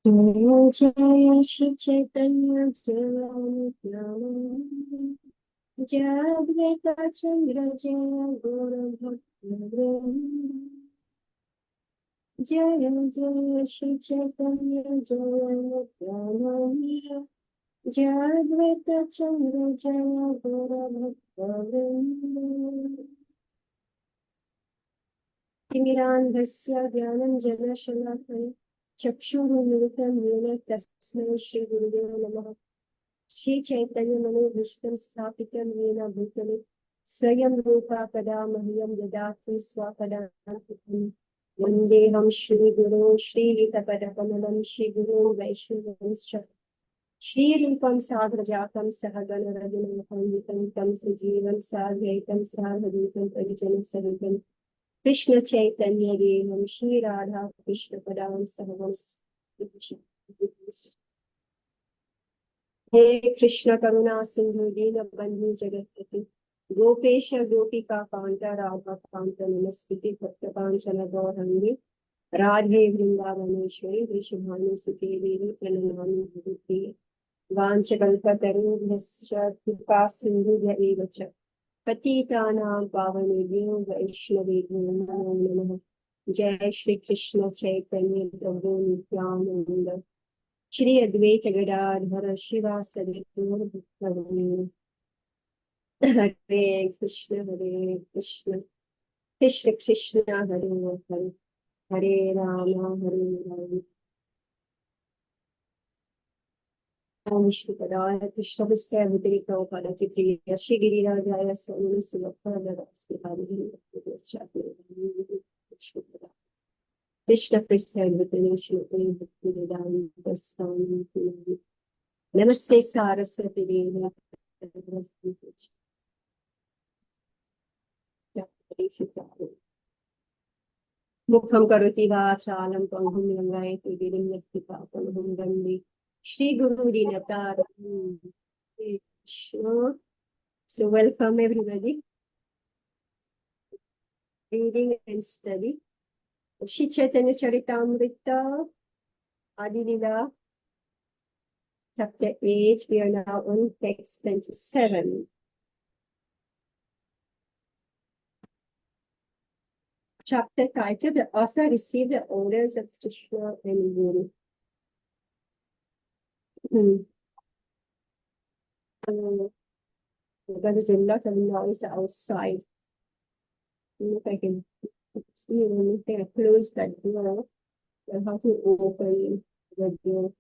जय श्री चैतन्य जय नित्यानंद जय अद्वैत चंद्र जय गौर भक्तवृंद जय जय श्री चैतन्य जय नित्यानंद जय अद्वैत चंद्र जय गौर भक्तवृंद तिमिरान्धस्य ज्ञानञ्जनशलाकया चक्षुरुन्मिलितं येन तस्मै श्रीगुरुवे नमः। श्रीचैतन्यमनोभीष्टं स्थापितं येन भूतले स्वयं रूपा कदा मह्यं ददाति स्वपदान्तिकं। वन्देऽहं श्रीगुरो श्रीयुतपदकमलं श्रीगुरो वैष्णवंश्च श्रीरूपं साग्रजातं सहगण रघुनाथान्वितं तं सजीवं साद्वैतं साधुतं परिजनसहितं कृष्ण चैतन्य देवं श्री राधा कृष्ण पदां सहवंस। हे कृष्ण करुणा सिंधु दीन बंधु जगत्पति गोपेश गोपिका कांत राधा कांत नमस्ते भक्त कांचन गौरंगी राधे वृंदावनेश्वरी वृषभानु सुते देवी प्रणमामि हरिप्रिये वाञ्छकल्पतरुभ्यश्च कृपा सिन्धुभ्य एव च पतितानां पावनेभ्यो वैष्णवेभ्यो नमो नमः। जय श्री कृष्ण चैतन्य प्रभु नित्यानंद श्री अद्वैत गदाधर शिवासदि गौर भक्तवृंद। हरे कृष्ण कृष्ण कृष्ण हरे हरे हरे राम विष्णुपदाय कृष्णभस्ताय भूतलिकापदाति प्रिय श्री गिरिराजाय स्वामी कृष्ण कृष्ण नमस्ते सारस्वती देवी मुखं करोति वाचालं पंगुं लङ्घयति गिरिं यत्किपातमहं वन्दे श्रीगुरुदीनतारं। So welcome everybody. Reading and study Shri Chaitanya Charitamrita Adi Lila chapter 8. We are now on text 27. Chapter title: The author received the orders of Krishna and Guru. There is a lot of noise outside. If I can see anything, I close that door. I have to open the door.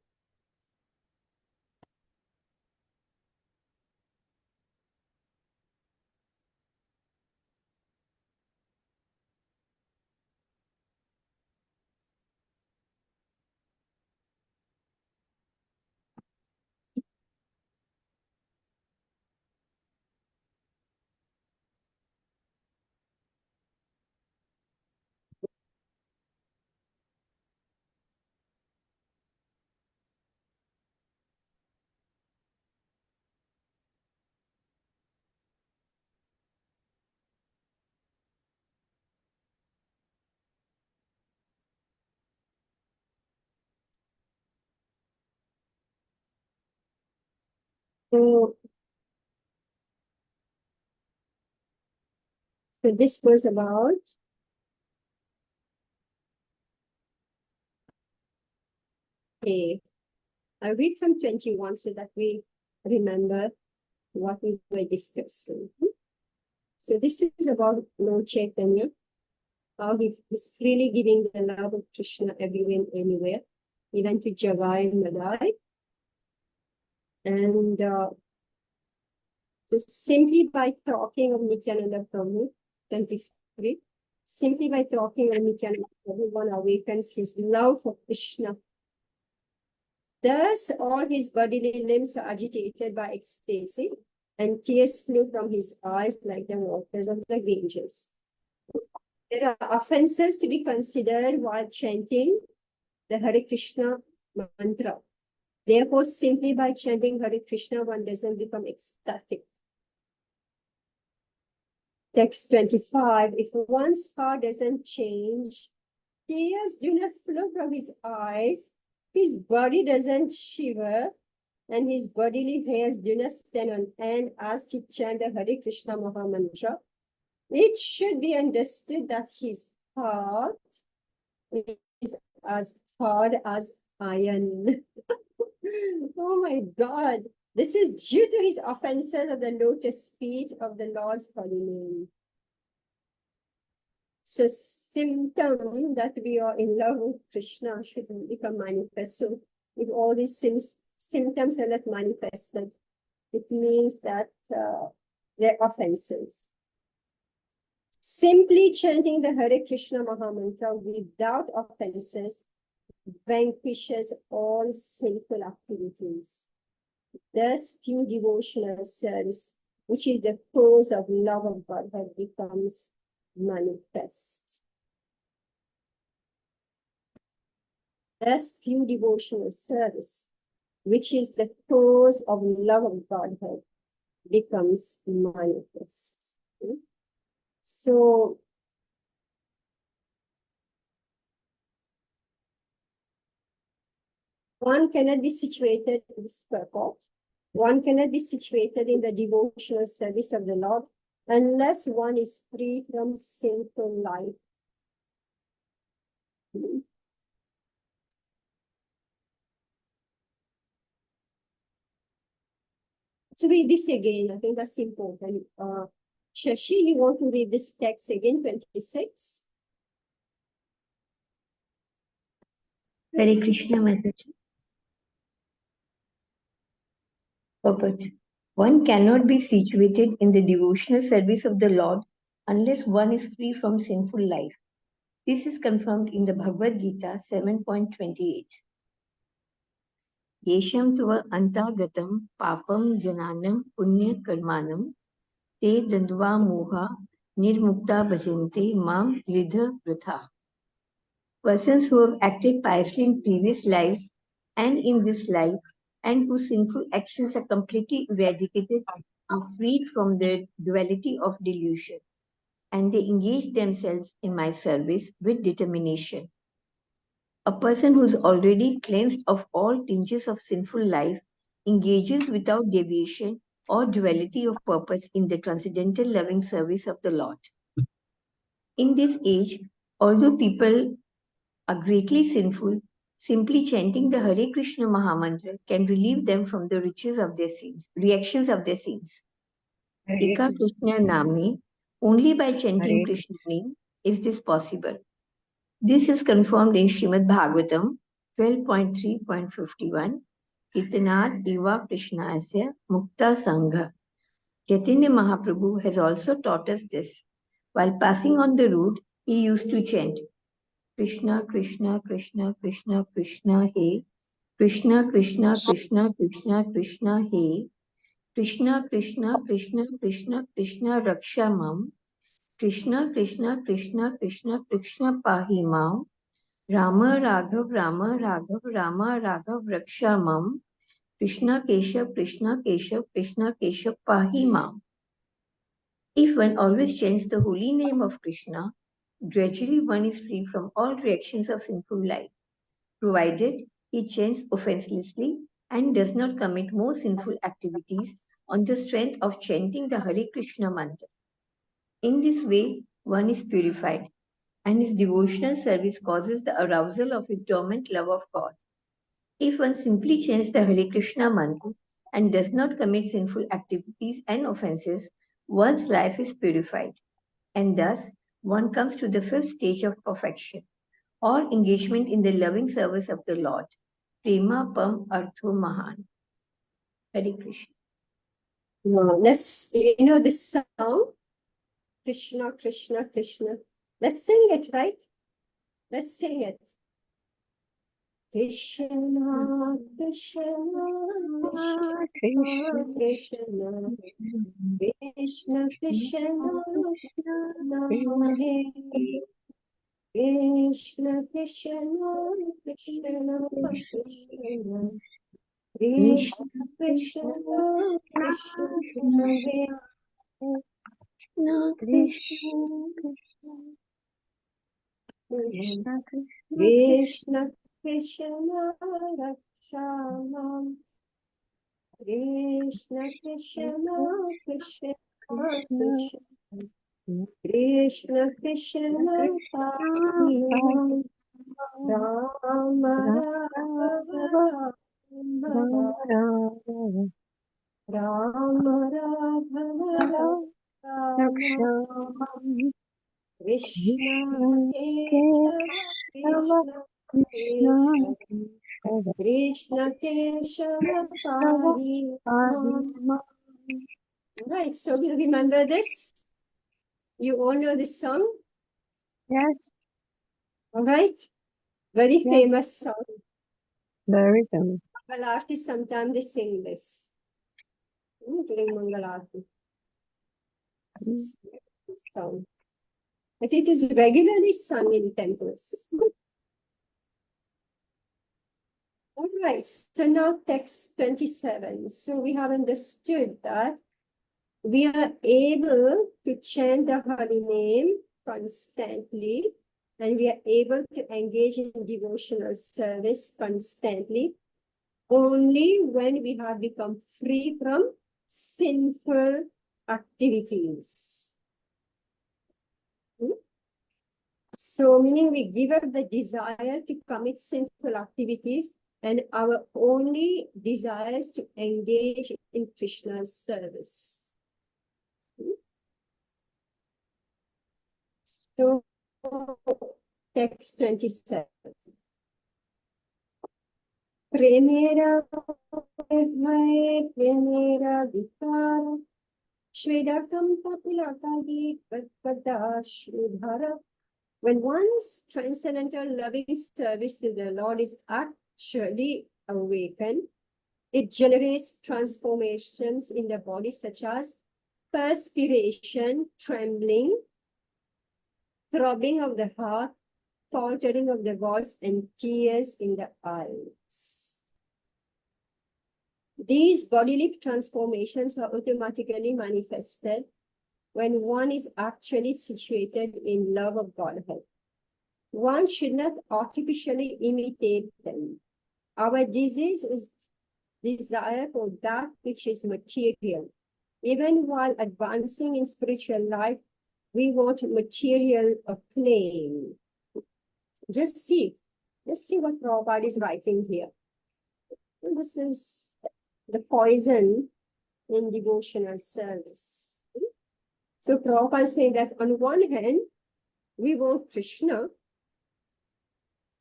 So this was about I'll read from 21 so that we remember what we were discussing. So this is about Lord Chaitanya, how he is freely giving the love of Krishna everywhere and anywhere, even to Jagai and Madai. And so simply by talking of Nityananda Prabhu, 23, simply by talking of Nityananda Prabhu, one awakens his love for Krishna. Thus, all his bodily limbs are agitated by ecstasy, and tears flew from his eyes like the waters of the Ganges. There are offenses to be considered while chanting the Hare Krishna mantra. Therefore, simply by chanting Hare Krishna, one doesn't become ecstatic. Text 25, if one's heart doesn't change, tears do not flow from his eyes, His body doesn't shiver and his bodily hairs do not stand on end as to chant the Hare Krishna Maha Mantra. It should be understood that his heart is as hard as iron. Oh my God. This is due to his offenses of the lotus feet of the Lord's holy name. So symptom that we are in love with Krishna should become manifest. So if all these symptoms are not manifested, it means that they're offenses. Simply chanting the Hare Krishna Maha Mantra without offenses vanquishes all sinful activities. Thus, pure devotional service, which is the cause of love of Godhead, becomes manifest. Thus, pure devotional service, which is the cause of love of Godhead, becomes manifest. So, one cannot be situated in this purport. One cannot be situated in the devotional service of the Lord unless one is free from sinful life. Let's read this again. I think that's important. Shashi, you want to read this text again, 26? Hare Krishna, Mataji. Purport. One cannot be situated in the devotional service of the Lord unless one is free from sinful life. This is confirmed in the Bhagavad Gita 7.28. Yesham tva antagatam papam jananam punya karmanam te dandva moha nirmukta bhajante mam ridha vritha. Persons who have acted piously in previous lives and in this life, and whose sinful actions are completely eradicated, are freed from the duality of delusion, and they engage themselves in my service with determination. A person who is already cleansed of all tinges of sinful life engages without deviation or duality of purpose in the transcendental loving service of the Lord. In this age, although people are greatly sinful, simply chanting the Hare Krishna Mahamantra can relieve them from the riches of their sins, reactions of their sins. Eka Krishna Name, only by chanting Krishna name is this possible. This is confirmed in Srimad Bhagavatam 12.3.51. Itanat Eva Krishnasya Mukta Sangha. Chaitanya Mahaprabhu has also taught us this. While passing on the road, he used to chant Krishna, Krishna, Krishna, Krishna, Krishna, He. Krishna, Krishna, Krishna, Krishna, Krishna, He. Krishna, Krishna, Krishna, Krishna, Krishna, Raksha Mam. Krishna, Krishna, Krishna, Krishna, Krishna, Pahi Mam. Rama, Raghav, Rama, Raghav, Rama, Raghav, Raksha Mam. Krishna, Keshav, Krishna, Keshav, Krishna, Keshav, Pahi Mam. If one always chants the holy name of Krishna, gradually one is free from all reactions of sinful life, provided he chants offenselessly and does not commit more sinful activities on the strength of chanting the Hare Krishna mantra. In this way, one is purified, and his devotional service causes the arousal of his dormant love of God. If one simply chants the Hare Krishna mantra and does not commit sinful activities and offenses, one's life is purified, and thus one comes to the fifth stage of perfection, or engagement in the loving service of the Lord. Prema Pam Artho Mahan. Hare Krishna. Let's, this song, Krishna, Krishna, Krishna. Let's sing it, right? Let's sing it. Krishna, Krishna, Krishna, Krishna, Krishna, Krishna, Krishna, Hare. Krishna, Krishna, Krishna, Krishna, Krishna, Krishna, Krishna, Hare. Krishna, Krishna, Krishna Rakshamam. Krishna Krishna Krishna Krishna Krishna Krishna Parinam. Rama Raghava Rama Rama Raghava Rama. Krishna Keshava Krishna Keshava Krishna Keshava Parinam. Right, so we remember this. You all know this song, Yes, all right? Very Yes. famous song. very good. Mangalarti, sometimes they sing this during Mangalarti. It's a beautiful song. But it is regularly sung in temples. All right, so now text 27. So we have understood that we are able to chant the holy name constantly, and we are able to engage in devotional service constantly only when we have become free from sinful activities. So, meaning we give up the desire to commit sinful activities, and our only desire is to engage in Krishna's service. So, text 27. Premera vikara Shvedakam Kapilakadi Pada Shudhara. When one's transcendental loving service to the Lord is actually awakened, it generates transformations in the body such as perspiration, trembling, throbbing of the heart, faltering of the voice, and tears in the eyes. These bodily transformations are automatically manifested when one is actually situated in love of Godhead. One should not artificially imitate them. Our disease is desire for that which is material. Even while advancing in spiritual life, we want material acclaim. Just see what Prabhupada is writing here. And this is the poison in devotional service. So Prabhupada is saying that on one hand, we want Krishna,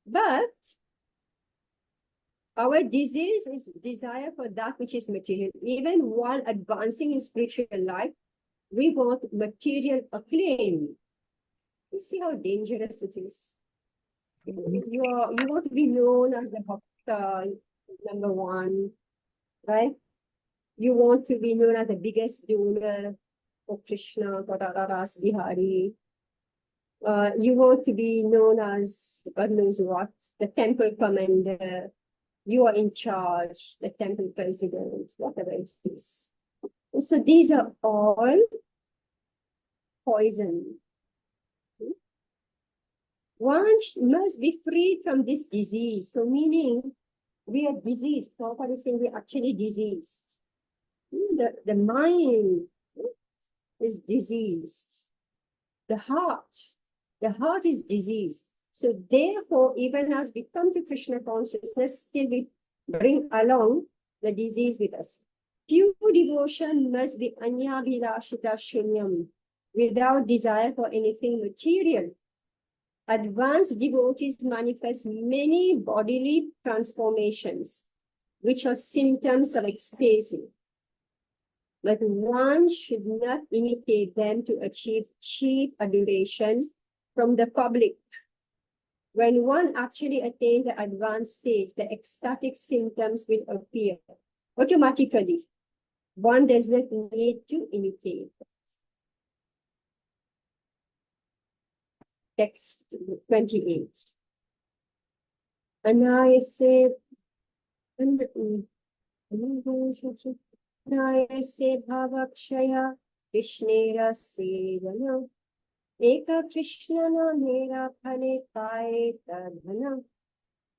but our disease is desire for that which is material. Even while advancing in spiritual life, we want material acclaim. You see how dangerous it is. You want to be known as the Bhakta number one, right? You want to be known as the biggest donor of Krishna, Radharas Bihari. You want to be known as God knows what, the temple commander. You are in charge, the temple president, whatever it is. And so these are all poison. One must be freed from this disease. So meaning we are diseased. Prabhupada is saying we are actually diseased. The mind is diseased. The heart is diseased. So therefore, even as we come to Krishna consciousness, still we bring along the disease with us. Pure devotion must be anyabhilashita shunyam, without desire for anything material. Advanced devotees manifest many bodily transformations, which are symptoms of ecstasy. But one should not imitate them to achieve cheap adoration from the public. When one actually attains the advanced stage, the ecstatic symptoms will appear automatically. One does not need to imitate. Text 28. Anayase bhavakshaya Krishnera sevana Eka Krishna mera phale pae tadhana.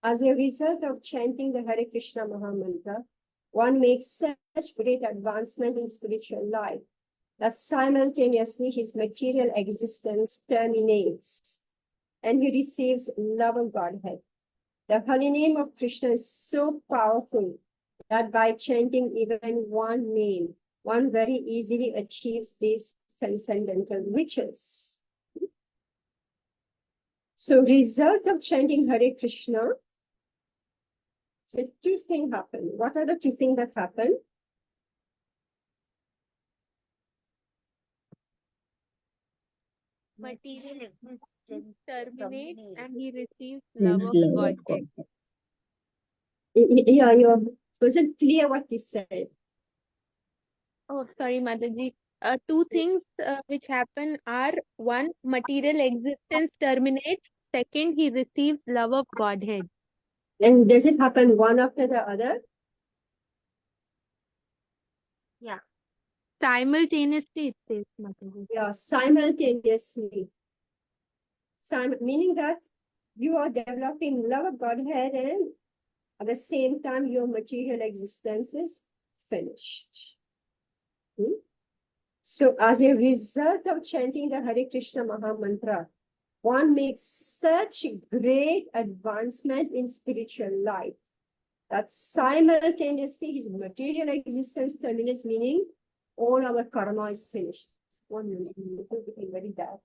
As a result of chanting the Hare Krishna Mahamantra, one makes such great advancement in spiritual life that simultaneously his material existence terminates and he receives love of Godhead. The holy name of Krishna is so powerful that by chanting even one name, one very easily achieves these transcendental riches. So, result of chanting Hare Krishna. So, two things happen. What are the two things that happen? Material existence terminates and he receives love of Godhead. Yeah, wasn't clear what you said. Oh, sorry, Mataji. Two things which happen are one, material existence terminates. Second, he receives love of Godhead. And does it happen one after the other? Yeah. Simultaneously, it says, Mataji. Yeah, simultaneously. Meaning that you are developing love of Godhead and at the same time your material existence is finished. So as a result of chanting the Hare Krishna Maha Mantra, one makes such great advancement in spiritual life that simultaneously his material existence terminates, meaning all our karma is finished. 1 minute, it will be very bad.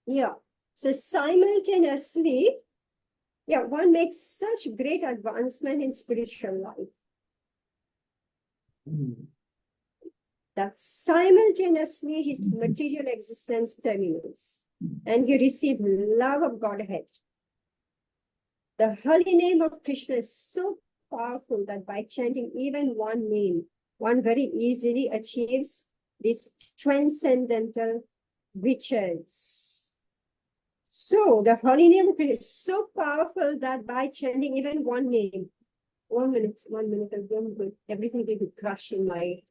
Yeah, so simultaneously, yeah, one makes such great advancement in spiritual life that simultaneously his material existence terminates and he receives love of Godhead. The holy name of Krishna is so powerful that by chanting even one name, one very easily achieves these transcendental riches. So the holy name of Krishna is so powerful that by chanting even one name, 1 minute, everything will be crushed in my.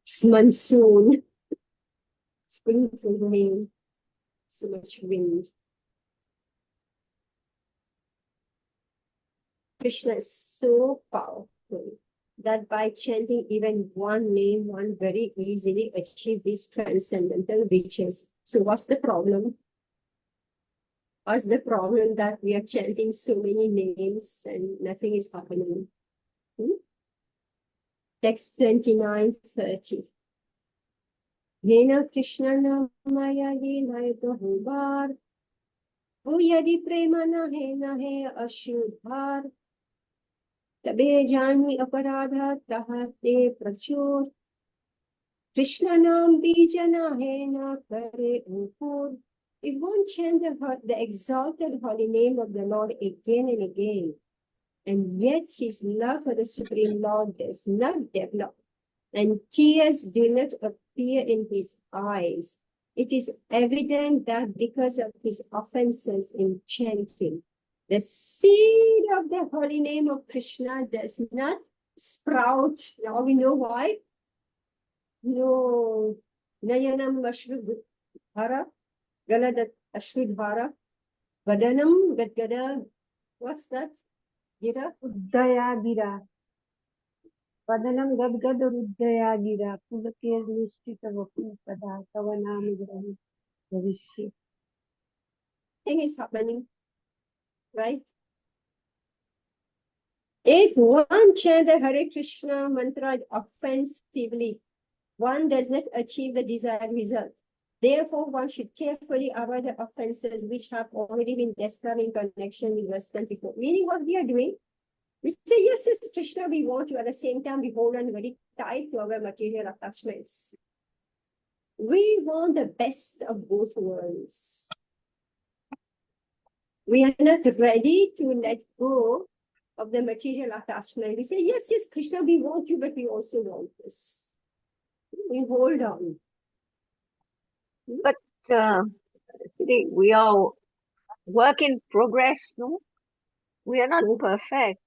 It's monsoon. It's going to rain. So much wind. Krishna is so powerful that by chanting even one name, one very easily achieve these transcendental riches. So what's the problem? What's the problem that we are chanting so many names and nothing is happening? Text 29:30. Yena Krishna namaya yena bahubar. O yadi prema nahe ashudhar. तबे जानी अपराधा तहते प्रचुर Krishna नाम बीजना है ना करे अंकुर. If one chant the exalted holy name of the Lord again and again, and yet his love for the Supreme Lord does not develop, and tears do not appear in his eyes, it is evident that because of his offenses in chanting, the seed of the holy name of Krishna does not sprout. Now we know why. No, Nayanam Ashridhara, Galadat Ashridhara, Vadanam Gadgada. What's that? Gira? Uddaya gira. Vadanam gadgad uddaya gira. Pulakir nishtita vakupada kavanam grahi bhavishya. Thing is happening, right? If one chant the Hare Krishna mantra offensively, one does not achieve the desired result. Therefore, one should carefully avoid the offenses which have already been described in connection with verse 24. Meaning what we are doing, we say, yes, yes, Krishna, we want to, at the same time, we hold on very tight to our material attachments. We want the best of both worlds. We are not ready to let go of the material attachment. We say, yes, yes, Krishna, we want you, but we also want this. We hold on. But see, we are work in progress, no? We are not perfect.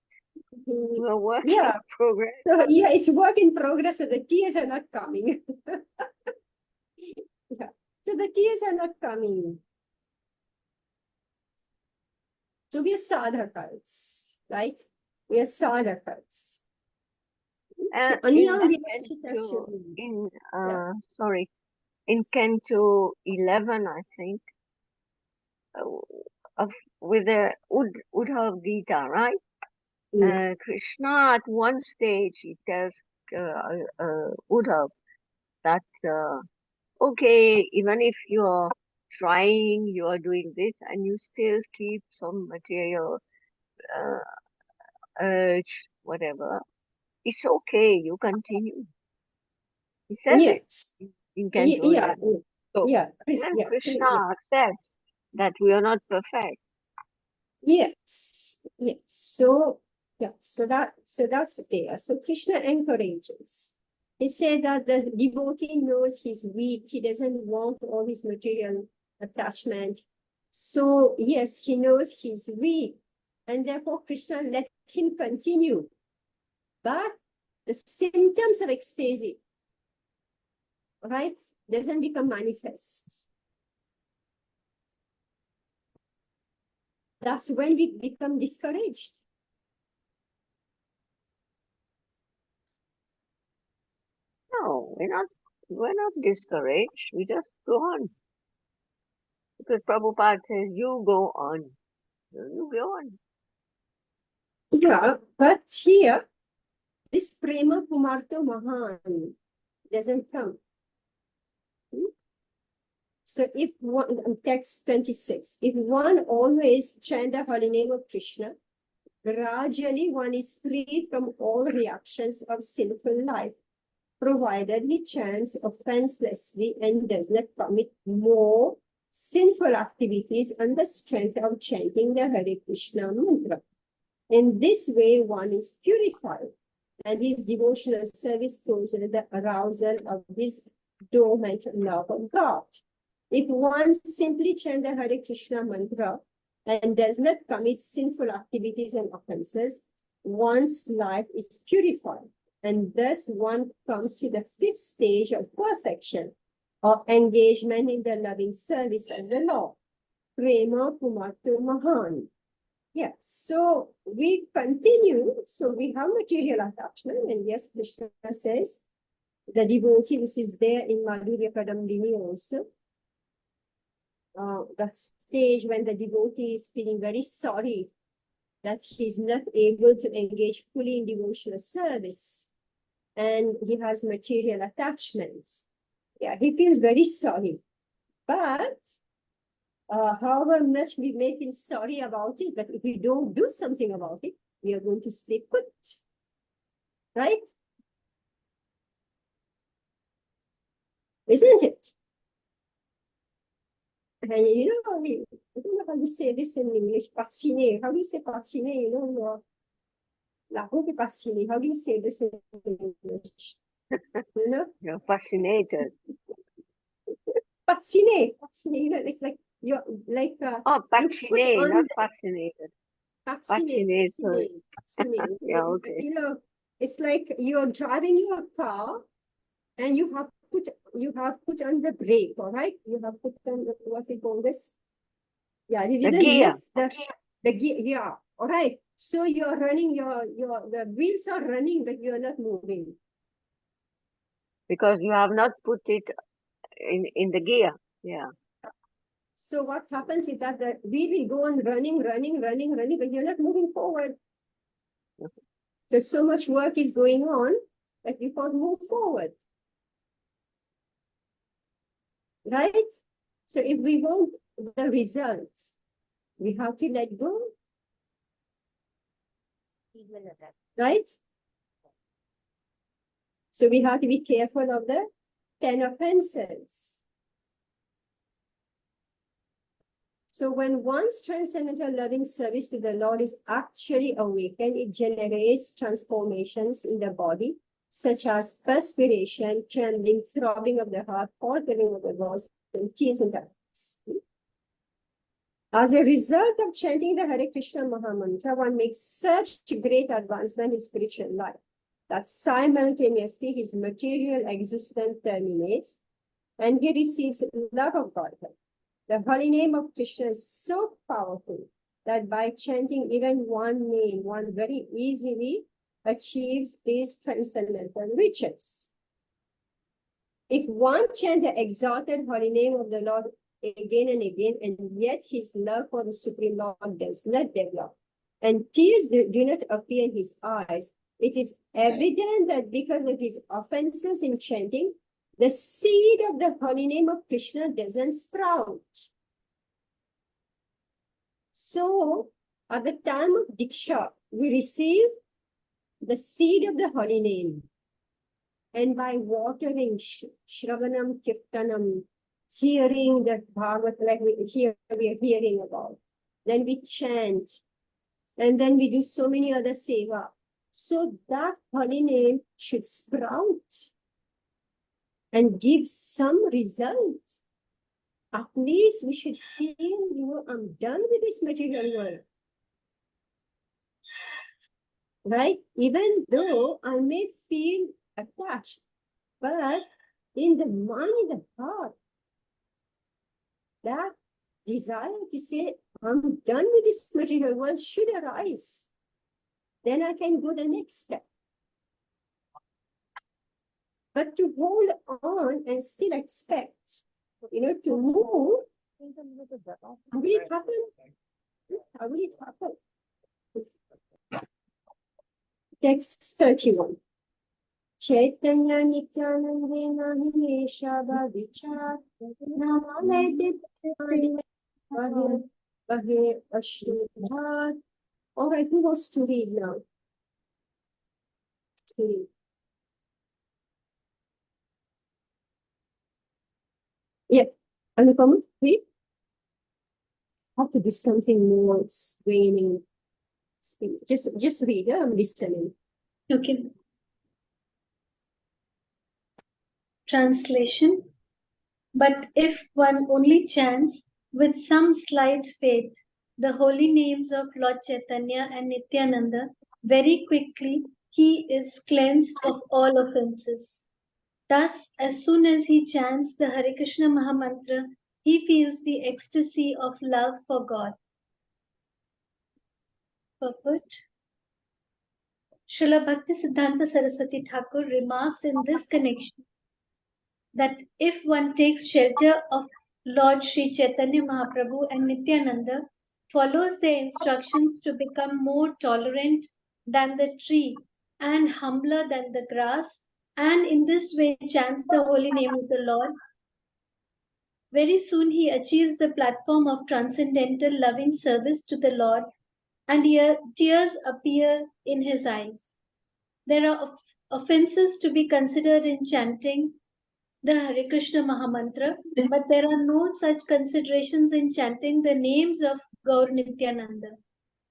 We are work in Yeah. progress. So, yeah, it's work in progress, so the tears are not coming. Yeah. So the tears are not coming. So we are sadhakas, right? We are sadhakas. So In Anya sorry, in Canto 11, I think, with the Uddhav Gita, right? Krishna at one stage he tells Uddhav that okay, even if you're trying, you are doing this, and you still keep some material urge, whatever, it's okay. You continue. He says yes. it in Canto 11. So Yeah. even Yeah. Krishna accepts that we are not perfect. Yes. Yes. So yeah. So that's there. So Krishna encourages. He said that the devotee knows he's weak. He doesn't want all his material attachment. So yes, he knows he's weak, and therefore Krishna let him continue. But the symptoms of ecstasy, right, doesn't become manifest. That's when we become discouraged. No, we're not discouraged. We just go on. Because Prabhupada says, you go on. You go on. Yeah, but here, this prema pumarto mahan doesn't come. So if one, text 26, if one always chant the holy name of Krishna, gradually one is freed from all reactions of sinful life, provided he chants offenselessly and does not commit more sinful activities on the strength of chanting the Hare Krishna mantra. In this way, one is purified, and his devotional service goes into the arousal of his dormant love of God. If one simply chants the Hare Krishna mantra and does not commit sinful activities and offenses, one's life is purified, and thus one comes to the fifth stage of perfection, or engagement in the loving service of the Lord. Prema Pumato Mahan. Yeah, so we continue. So we have material attachment, and yes, Krishna says the devotee, this is there in Madhurya Kadambini also. That stage when the devotee is feeling very sorry that he's not able to engage fully in devotional service, and he has material attachments. Yeah, he feels very sorry. But however much we may feel sorry about it, but if we don't do something about it, we are going to stay put. Right? Isn't it? And you know, I don't know how you say this in English, patiner. How do you say patiner? You know, la route est patinée. How do you say this in English? You know? You're fascinated. Patiner. You know, it's like you're like Oh, you put patiner, on not fascinated. Patiner, sorry. Yeah, okay. You know, it's like you're driving your car and you have put on the brake, all right? You have put on the, what we call this? Yeah, you The didn't gear. lift the gear, yeah, all right. So you're running the wheels are running, but you're not moving. Because you have not put it in the gear. Yeah. So what happens is that the wheel will go on running, but you're not moving forward. There's so much work is going on that you can't move forward. right? So if we want the results, we have to let go, right? So we have to be careful of the 10 offenses. So when one's transcendental loving service to the Lord is actually awakened, it generates transformations in the body, such as perspiration, trembling, throbbing of the heart, faltering of the voice, and tears in the eyes. As a result of chanting the Hare Krishna Mahamantra, one makes such great advancement in spiritual life that simultaneously his material existence terminates and he receives love of Godhead. The holy name of Krishna is so powerful that by chanting even one name, one very easily achieves these transcendental riches. If one chants the exalted holy name of the Lord again and again, and yet his love for the Supreme Lord does not develop, and tears do not appear in his eyes, it is evident that because of his offenses in chanting, the seed of the holy name of Krishna doesn't sprout. So, at the time of Diksha, we receive the seed of the holy name. And by watering, Shravanam, Kirtanam, hearing the Bhagavad, like we are hearing about, then we chant, and then we do so many other seva. So that holy name should sprout and give some result. At least we should feel, I'm done with this material world. Right? Even though I may feel attached, but in the mind, in the heart, that desire to say, I'm done with this material world should arise. Then I can go the next step. But to hold on and still expect, to move, how will it happen? How will it happen? Text 31. Chaitanya Nityanandena Himesha Bhavicha Namale Bahe Ashudha. All right, who wants to read now? Yeah, Anupama, read. Have to be something more explaining. Just read, I'm listening. Okay. Translation. But if one only chants with some slight faith the holy names of Lord Chaitanya and Nityananda, very quickly he is cleansed of all offenses. Thus, as soon as he chants the Hare Krishna Mahamantra, he feels the ecstasy of love for God. Purport. Srila Bhaktisiddhanta Saraswati Thakur remarks in this connection that if one takes shelter of Lord Sri Chaitanya Mahaprabhu and Nityananda, follows their instructions to become more tolerant than the tree and humbler than the grass, and in this way chants the holy name of the Lord, very soon he achieves the platform of transcendental loving service to the Lord, and tears appear in his eyes. There are offenses to be considered in chanting the Hare Krishna Mahamantra, but there are no such considerations in chanting the names of Gaur Nityananda.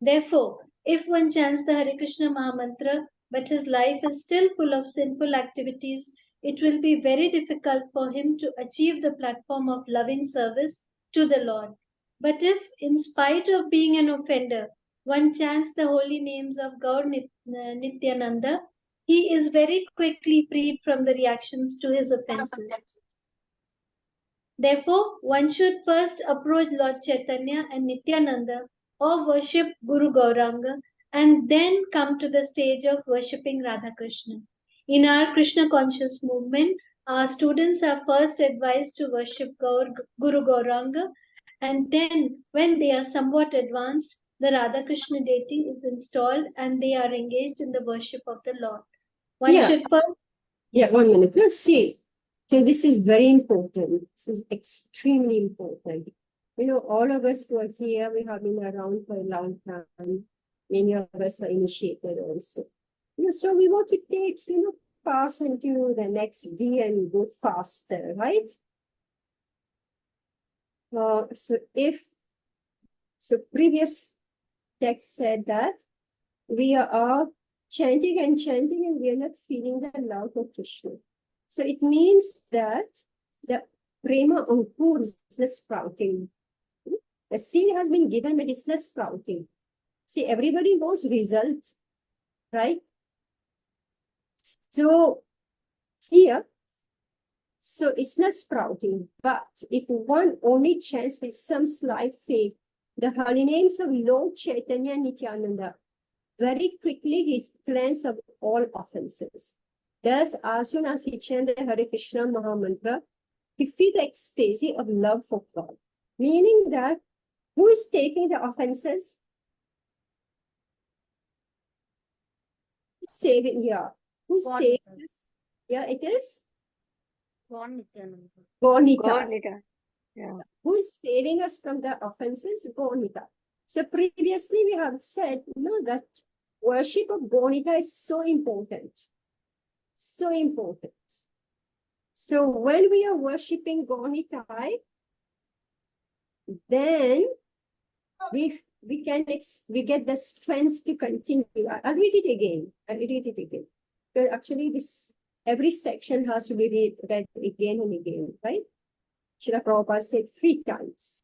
Therefore, if one chants the Hare Krishna Mahamantra, but his life is still full of sinful activities, it will be very difficult for him to achieve the platform of loving service to the Lord. But if, in spite of being an offender, one chants the holy names of Gaur Nityananda, he is very quickly freed from the reactions to his offenses. Therefore, one should first approach Lord Chaitanya and Nityananda or worship Guru Gauranga and then come to the stage of worshipping Radha Krishna. In our Krishna conscious movement, our students are first advised to worship Guru Gauranga, and then when they are somewhat advanced, the Radha Krishna deity is installed and they are engaged in the worship of the Lord. One should first... Yeah, 1 minute. Let's see. So this is very important. This is extremely important. You know, all of us who are here, we have been around for a long time. Many of us are initiated also. You know, so we want to take, pass into the next day and go faster, right? So previous text said that we are chanting and we are not feeling the love of Krishna. So it means that the prema ankur is not sprouting. The seed has been given, but it's not sprouting. See, everybody wants result, right? So here, so it's not sprouting, but if one only chants with some slight faith, the holy names of Lord Chaitanya Nityananda, very quickly he's cleansed of all offenses. Thus, as soon as he chanted the Hare Krishna Mahamantra, he feel the ecstasy of love for God. Meaning that who is taking the offenses? Saving, yeah. Who saving us? Yeah, it is? Gaunita. Gaunita. Yeah. Who is saving us from the offenses? Gaunita. So previously we have said, that worship of Gaunita is so important. So important. So when we are worshipping Gaunita, then we get the strength to continue. I'll read it again. So actually, every section has to be read again and again, right? Srila Prabhupada said 3 times.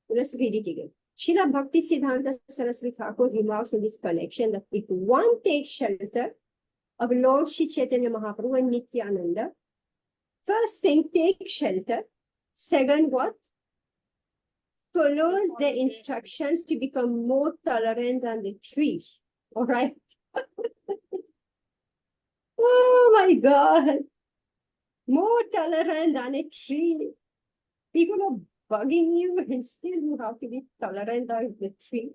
Let's read it again. Srila Bhakti Siddhanta Saraswati Thakur remarks in this collection that if one takes shelter of Lord Shri Chaitanya Mahaprabhu and Nityananda, first thing, take shelter. Second, what? Follows the instructions to become more tolerant than the tree. All right. Oh my God. More tolerant than a tree. People are bugging you and still you have to be tolerant of the tree.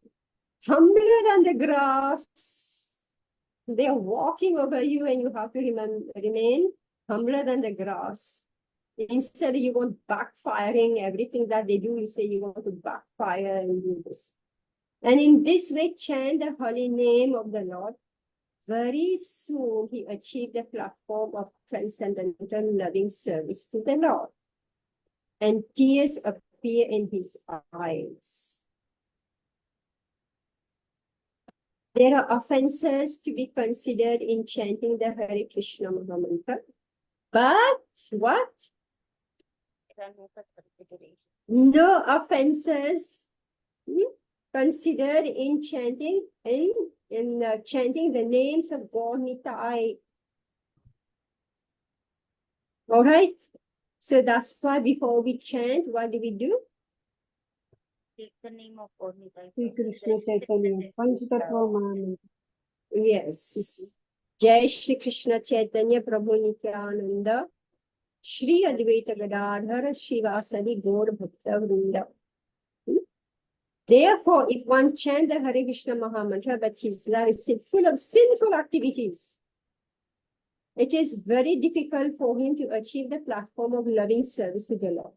Humbler than the grass. They are walking over you and you have to remain humbler than the grass. Instead, you want backfiring everything that they do. You say you want to backfire and do this. And in this way, chant the holy name of the Lord. Very soon, he achieved the platform of transcendental loving service to the Lord. And tears appear in his eyes. There are offenses to be considered in chanting the Hare Krishna Mahamantra. But what? No offenses considered in chanting chanting the names of God Nitai. All right. So that's why before we chant, what do? Take the name of God Nitai. Sri Krishna Chaitanya, Panchatattva Mahamantra. Yes. Jai Shri Krishna Chaitanya Prabhu Nityananda, Shri Advaita Gadadhara Shivasadi Gaur Bhakta Vrinda. Therefore, if one chant the Hare Krishna Mahamantra, but his life is full of sinful activities, it is very difficult for him to achieve the platform of loving service to the Lord.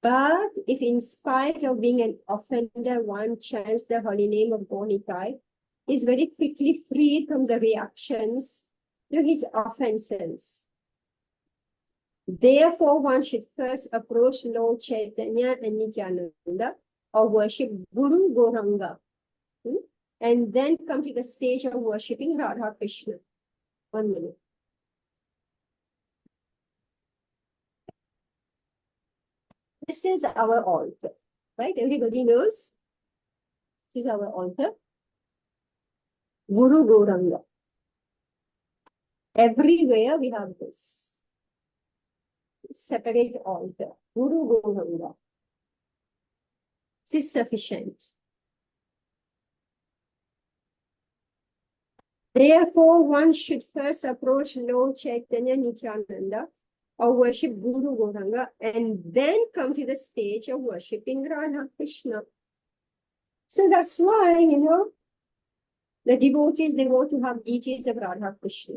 But if in spite of being an offender, one chants the holy name of God Nitai, he is very quickly freed from the reactions to his offenses. Therefore, one should first approach Lord Chaitanya and Nityananda or worship Guru Gauranga, and then come to the stage of worshipping Radha Krishna. 1 minute. This is our altar, right? Everybody knows this is our altar. Guru Gauranga. Everywhere we have this separate altar. Guru Gauranga. This is sufficient. Therefore, one should first approach Lord Chaitanya Nityananda or worship Guru Gauranga and then come to the stage of worshipping Radha Krishna. So that's why, the devotees, they want to have deities of Radha Krishna.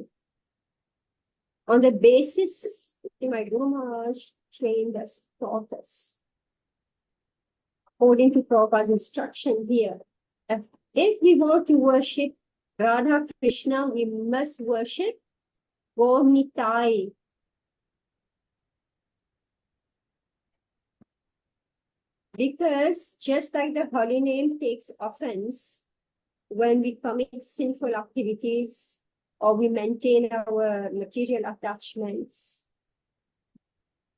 On the basis My Guru Maharaj trained us, taught us, according to Prabhupada's instruction here. If we want to worship Radha Krishna, we must worship Gornitai. Because just like the holy name takes offense when we commit sinful activities or we maintain our material attachments,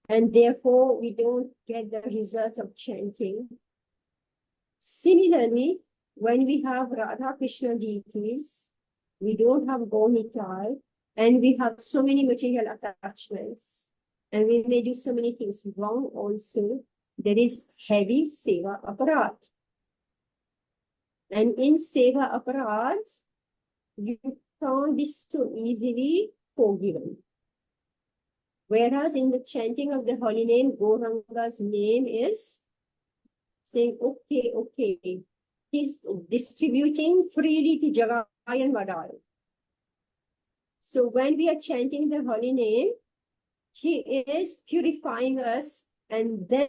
and therefore we don't get the result of chanting. Similarly, when we have Radha Krishna deities, we don't have Gonitai, and we have so many material attachments, and we may do so many things wrong also. There is heavy seva aparat. And in seva aparat, you can't be so easily forgiven. Whereas in the chanting of the holy name, Gauranga's name is saying, okay, okay. He's distributing freely to Jagai and Madai. So when we are chanting the holy name, he is purifying us, and then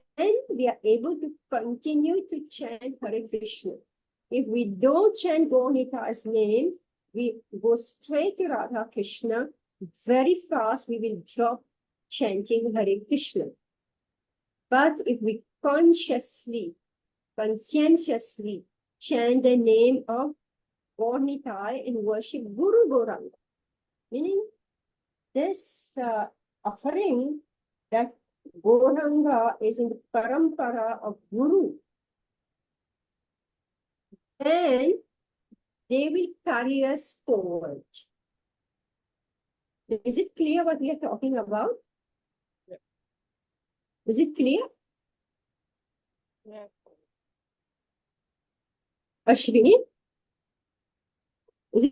we are able to continue to chant Hare Krishna. If we don't chant Gaunita's name, we go straight to Radha Krishna. Very fast, we will drop chanting Hare Krishna. But if we conscientiously chant the name of Gaunitai and worship Guru Gauranga, meaning this offering that Gauranga is in the parampara of Guru, then they will carry us forward. Is it clear what we are talking about? Yeah. Is it clear? Yeah. Ashwini? Is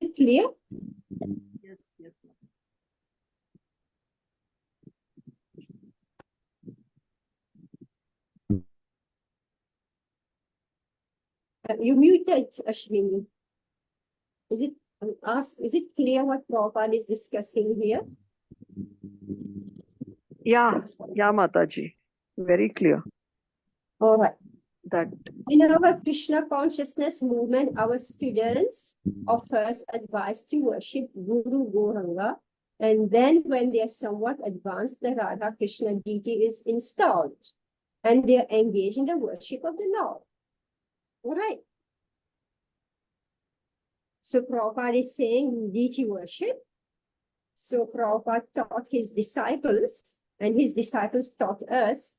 it clear? Yes, yes. You muted, Ashwini. Is it clear what Prabhupada is discussing here? Yeah, Mataji. Very clear All right. that In our Krishna consciousness movement, our students offers advice to worship Guru Gauranga, and then when they are somewhat advanced, the Radha Krishna deity is installed, and they are engaged in the worship of the Lord. All right. So Prabhupada is saying deity worship. So Prabhupada taught his disciples, and his disciples taught us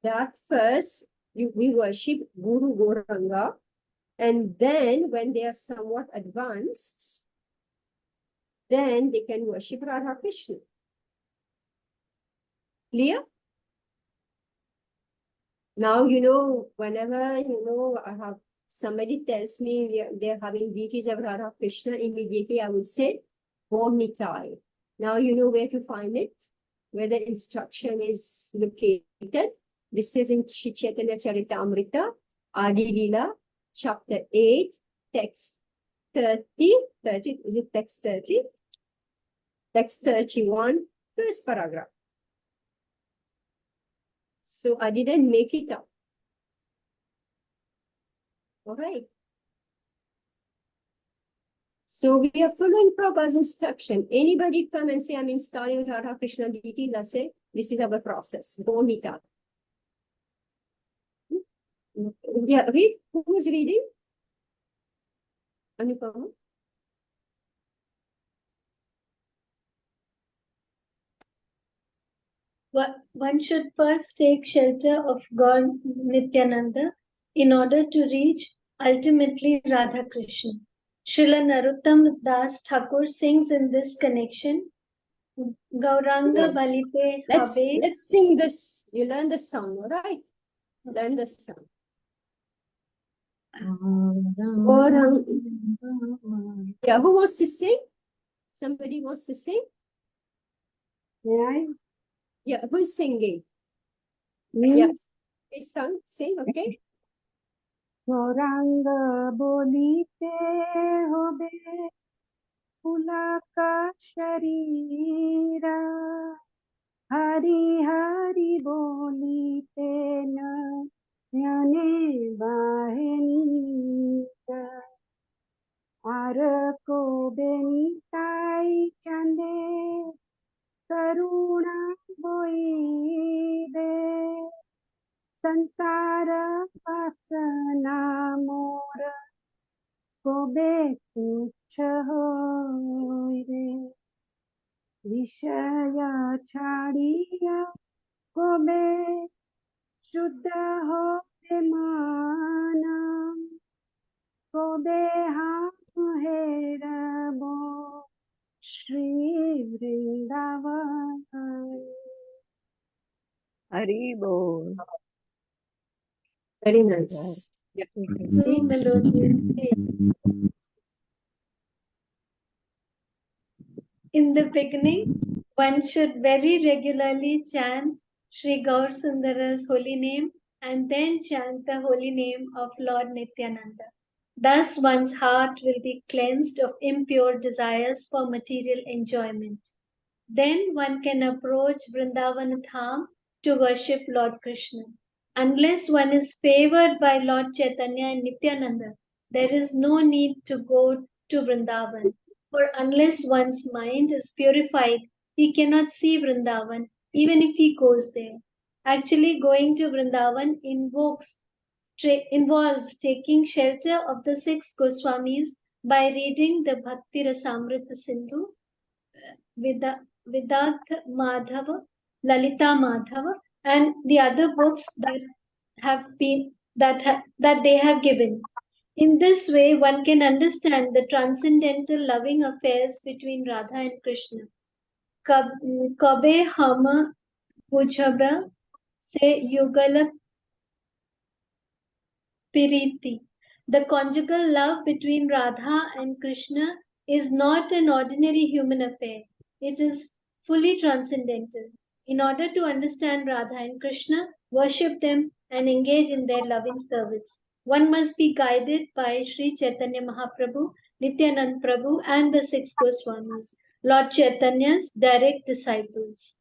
that first we worship Guru Gauranga, and then when they are somewhat advanced, then they can worship Radha Krishna. Clear? Now, whenever, I have somebody tells me they're having deities of Radha Krishna, immediately I would say, Nitai. Now you know where to find it, where the instruction is located. This is in Shri Chaitanya Charitamrita, Adi Lila, chapter 8, text 30, is it text 30? Text 31, first paragraph. So I didn't make it up. All right. So we are following Prabhupada's instruction. Anybody come and say, I'm installing Radha Krishna deity, let's say, this is our process. Go meet up. Yeah, read. Who was reading? Anupama? One should first take shelter of God Nityananda in order to reach ultimately Radha Krishna. Srila Narottam Das Thakur sings in this connection, Gauranga Yeah. Balite Let's Habe. sing this. You learn the song, all right? Learn the song. Yeah, who wants to sing? Somebody wants to sing? Yeah. Yeah, who's singing? Me? Yes. Okay, sing, okay? Gaurang बोलीते होबे फूला का शरीरा Hari Hari bolite na yane bahenita arako benitai chande karuna boide sansara vasana mora kobe tuchha hoire Vishaya chadiya kobe shuddha hote manam kobe ham herabo Shri Vrindavan. Haribo. Very nice. Yeah. So melodious. In the beginning, one should very regularly chant Sri Gaur Sundara's holy name and then chant the holy name of Lord Nityananda. Thus, one's heart will be cleansed of impure desires for material enjoyment. Then one can approach Vrindavan Dham to worship Lord Krishna. Unless one is favored by Lord Chaitanya and Nityananda, there is no need to go to Vrindavan. For unless one's mind is purified, he cannot see Vrindavan even if he goes there. Actually, going to Vrindavan involves taking shelter of the six Goswamis by reading the Bhakti Rasamrita Sindhu, Vidat Madhava, Lalita Madhava, and the other books that they have given. In this way, one can understand the transcendental loving affairs between Radha and Krishna. Kabe Hama Bujhaba se Yugala Piriti. The conjugal love between Radha and Krishna is not an ordinary human affair. It is fully transcendental. In order to understand Radha and Krishna, worship them, and engage in their loving service, one must be guided by Sri Chaitanya Mahaprabhu, Nityanand Prabhu, and the six Goswamis, Lord Chaitanya's direct disciples.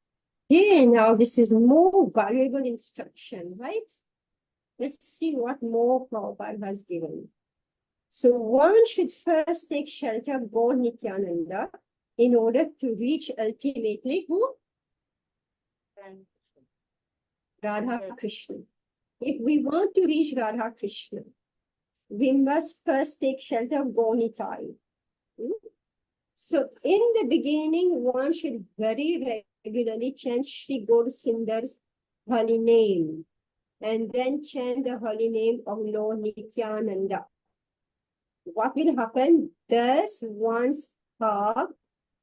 Yeah, now this is more valuable instruction, right? Let's see what more Prabhupada has given. So one should first take shelter of God Nityananda in order to reach ultimately who? Radha Krishna. If we want to reach Radha Krishna, we must first take shelter of Gaunitai. So in the beginning, one should very regularly chant Sri Gaur Sundar's holy name and then chant the holy name of Lord Nityananda. What will happen? Thus, one's heart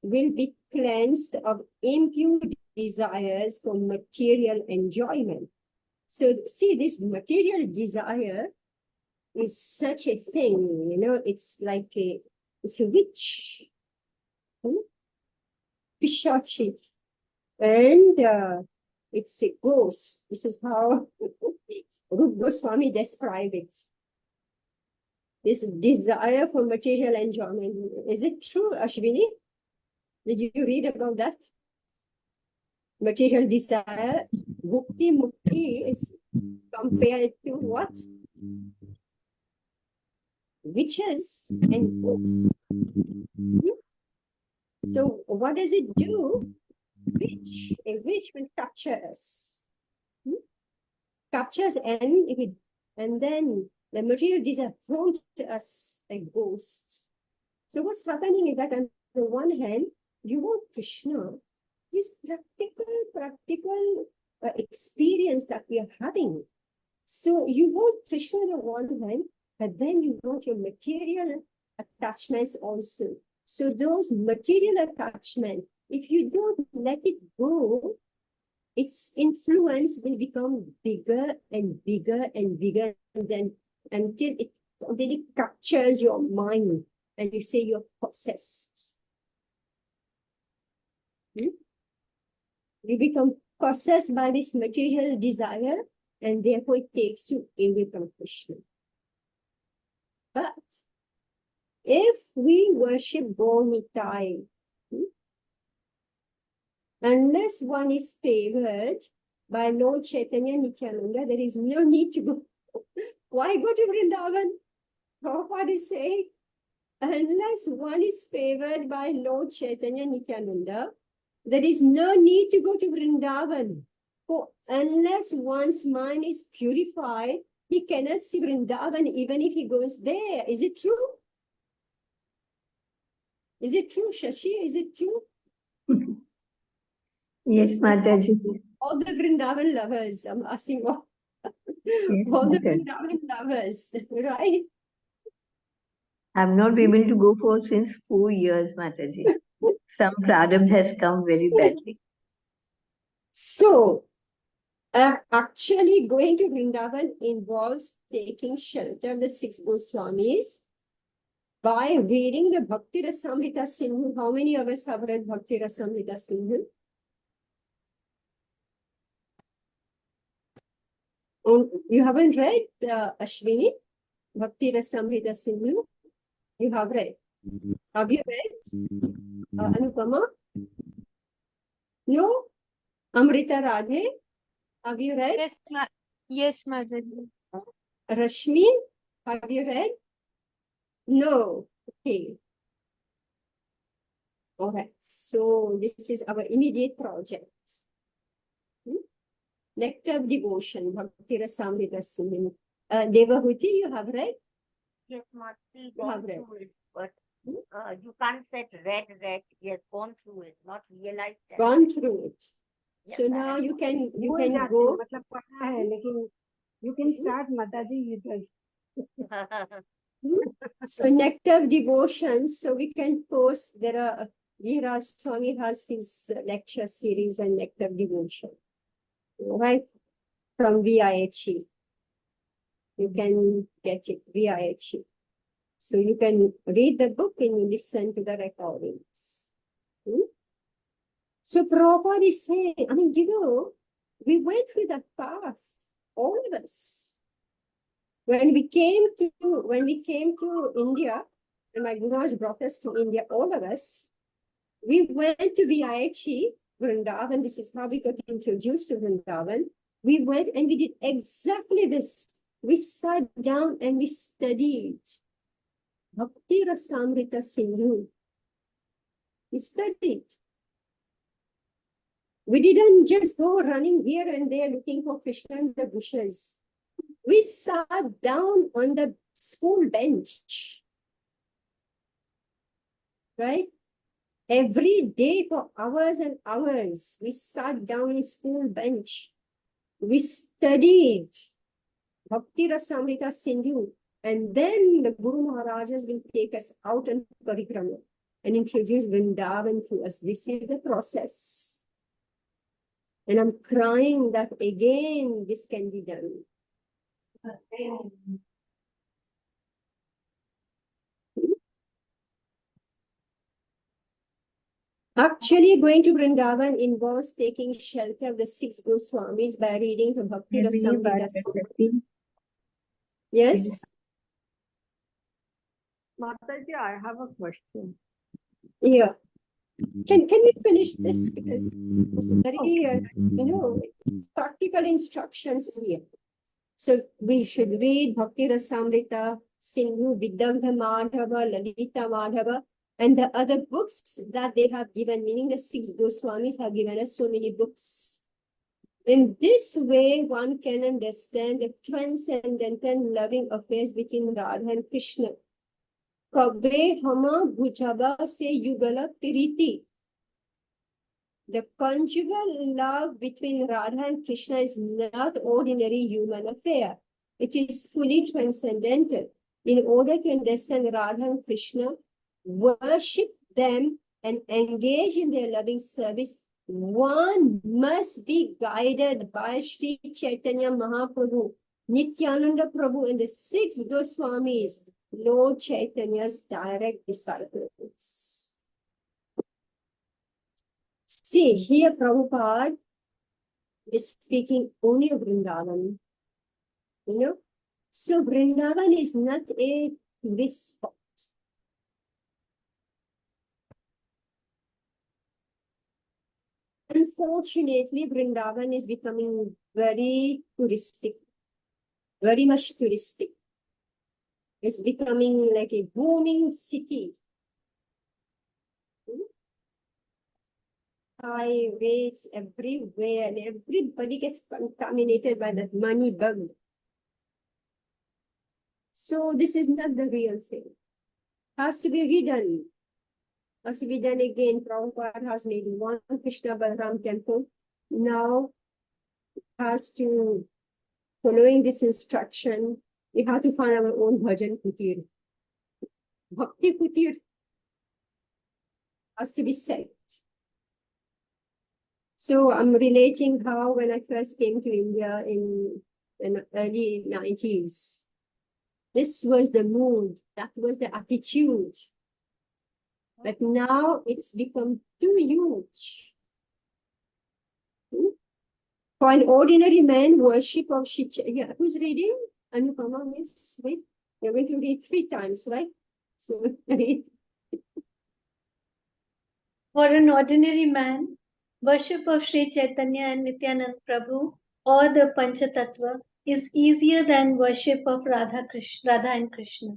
will be cleansed of impure desires for material enjoyment. So, see, this material desire is such a thing, it's like it's a witch, Pishachi, and it's a ghost. This is how Rup Goswami described it. This desire for material enjoyment. Is it true, Ashwini? Did you read about that? Material desire. Bhukti Mukti is compared to what? Witches and ghosts. So what does it do? A witch will capture us. Captures and then the material desire thrown to us a ghost. So what's happening is that on the one hand, you want Krishna, this practical experience that we are having. So you want Krishna on the one hand, but then you want your material attachments also. So those material attachments, if you don't let it go, its influence will become bigger and bigger and bigger, and then until it really captures your mind and you say you're possessed. You become possessed by this material desire, and therefore it takes you away from Krishna. But if we worship Gaunitai, unless one is favored by Lord Chaitanya Nityananda, there is no need to go. Why go to Vrindavan? Prabhupada is saying, unless one is favored by Lord Chaitanya Nityananda, there is no need to go to Vrindavan. For unless one's mind is purified, he cannot see Vrindavan even if he goes there. Is it true? Is it true, Shashi? Is it true? Yes, Mataji. All the Vrindavan lovers, I'm asking all, Yes, all the Mataji. Vrindavan lovers, right? I've not been able to go for since 4 years, Mataji. Some prarabdha has come very badly. So, actually going to Vrindavan involves taking shelter of the six Goswamis by reading the Bhakti Rasamrita Sindhu. How many of us have read Bhakti Rasamrita Sindhu? You haven't read Ashwini? Bhakti Rasamrita Sindhu? You have read? Have you read Anupama? No? Amrita Radhe? Have you read? Yes, Mataji. Rashmi? Have you read? No. Okay. All right. So this is our immediate project. Nectar of Devotion, Bhakti Rasamrita Sindhu. Devahuti, you have read? Yes, Mati, You have gone read. through it, but you can't say read. Yes, gone through it, not realized that. Gone through it. Yes, So I now have you gone. can भूल जाते हैं, go. मतलब पढ़ा है लेकिन you can start Mataji with us. So Nectar of Devotion, so we can post, Giriraj Swami has his lecture series on Nectar of Devotion, right? From VIHE. You can get it, VIHE. So you can read the book and listen to the recordings. So Prabhupada is saying, I mean, we went through that path, all of us. When we came to India, and my Gurus brought us to India, all of us, we went to VIHE, Vrindavan. This is how we got introduced to Vrindavan. We went and we did exactly this. We sat down and we studied Bhakti Rasamrita Sindhu. We studied. We didn't just go running here and there looking for Krishna in the bushes. We sat down on the school bench, right? Every day for hours and hours, we sat down in school bench. We studied Bhakti Rasamrita Sindhu, and then the Guru Maharajas will take us out on parikrama and introduce Vrindavan to us. This is the process. And I'm crying that again this can be done. Actually, going to Vrindavan involves taking shelter of the six Goswamis by reading the Bhakti Rasamrita Sindhu. Yes? Mataji, I have a question. Yeah. Can we finish this? Because it's very, it's practical instructions here. So we should read Bhakti Rasamrita Sindhu, Vidagdha Madhava, Lalita Madhava, and the other books that they have given, meaning the six Goswamis have given us so many books. In this way, one can understand the transcendental loving affairs between Radha and Krishna. Kabe hama bhujaba se yugala piriti. The conjugal love between Radha and Krishna is not ordinary human affair. It is fully transcendental. In order to understand Radha and Krishna, worship them and engage in their loving service, one must be guided by Sri Chaitanya Mahaprabhu, Nityananda Prabhu, and the six Goswamis, Lord Chaitanya's direct disciples. See, here Prabhupada is speaking only of Vrindavan. So Vrindavan is not a tourist spot. Unfortunately, Vrindavan is becoming very touristic, very much touristic. It's becoming like a booming city. High rates everywhere, and everybody gets contaminated by that money bug. So this is not the real thing. Has to be redone. Has to be done again. Prabhupada has made one Krishna Balaram temple. Now has to, following this instruction, we have to find our own bhajan kutir. Bhakti kutir has to be set. So I'm relating how when I first came to India in the early 90s, this was the mood, that was the attitude. But now it's become too huge. For an ordinary man, worship of yeah, who's reading? Anupama, miss, wait. You're going to read 3 times, right? So read. For an ordinary man, worship of Sri Chaitanya and Nityanand Prabhu or the Panchatattva is easier than worship of Radha and Krishna.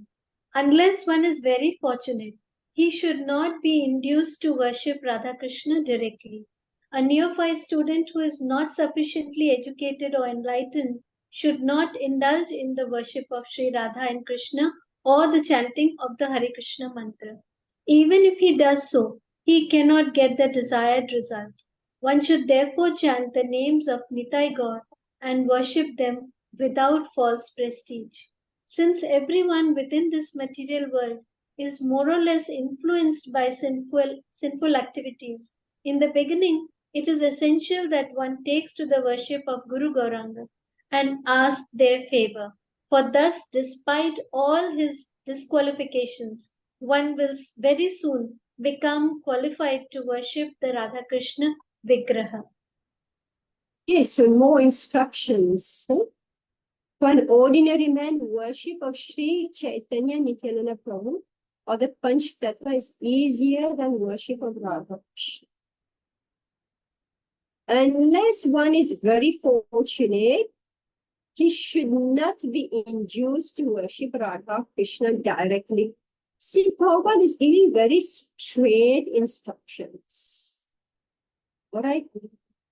Unless one is very fortunate, he should not be induced to worship Radha Krishna directly. A neophyte student who is not sufficiently educated or enlightened should not indulge in the worship of Sri Radha and Krishna or the chanting of the Hare Krishna mantra. Even if he does so, he cannot get the desired result. One should therefore chant the names of Nitai God and worship them without false prestige. Since everyone within this material world is more or less influenced by sinful activities, in the beginning it is essential that one takes to the worship of Guru Gauranga and asks their favor. For thus, despite all his disqualifications, one will very soon become qualified to worship the Radha Krishna Vigraha. Yes, so more instructions. For an ordinary man, worship of Sri Chaitanya Nityananda Prabhu or the Panch Tattva is easier than worship of Radha Krishna. Unless one is very fortunate, he should not be induced to worship Radha Krishna directly. See, Prabhupada is giving very straight instructions. All right?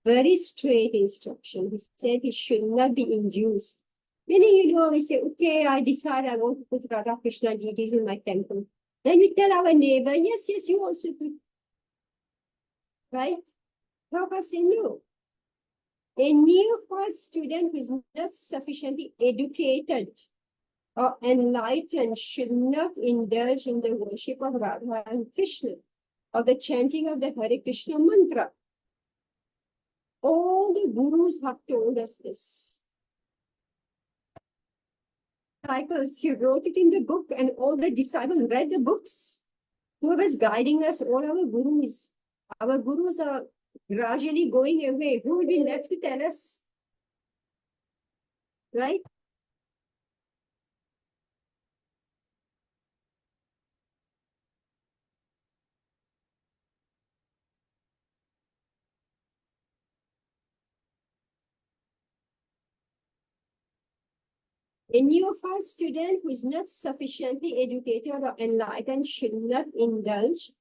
Very straight instruction. He said he should not be induced. Meaning, we say, okay, I decide I want to put Radha Krishna deities in my temple. Then we tell our neighbor, yes, you also put. Right? Prabhupada say no. A neophyte student who is not sufficiently educated or enlightened should not indulge in the worship of Radha and Krishna or the chanting of the Hare Krishna mantra. All the gurus have told us this. Disciples, he wrote it in the book, and all the disciples read the books. Whoever is guiding us, all our gurus are gradually going away. Who will be left to tell us? Right? A neophyte student who is not sufficiently educated or enlightened should not indulge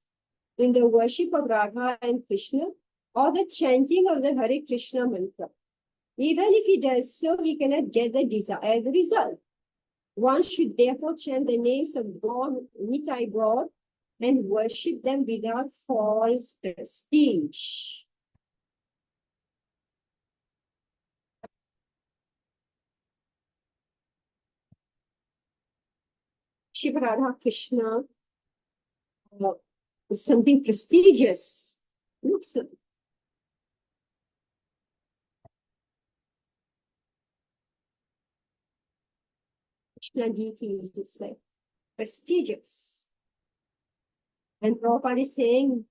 in the worship of Radha and Krishna or the chanting of the Hare Krishna mantra. Even if he does so, he cannot get the desired result. One should therefore chant the names of God, Nitai God, and worship them without false prestige. Shiva Radha Krishna is something prestigious. Looks like. Krishna deities, it's like prestigious. And Prabhupada is saying,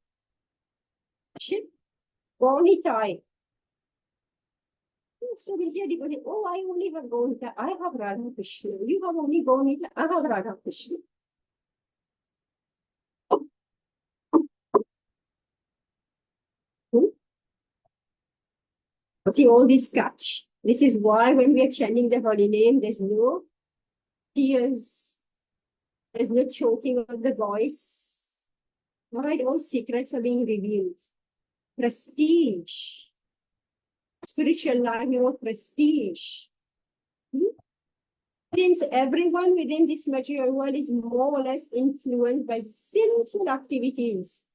Shit, Gaunitai. So we hear people say, oh, I only have Gaunita, I have Radha Krishna. You have only Gaunita, I have Radha Krishna. Okay, all this catch. This is why when we are chanting the holy name, there's no tears. There's no choking of the voice. All right, all secrets are being revealed. Prestige. Spiritual life, prestige. Since everyone within this material world is more or less influenced by sinful activities,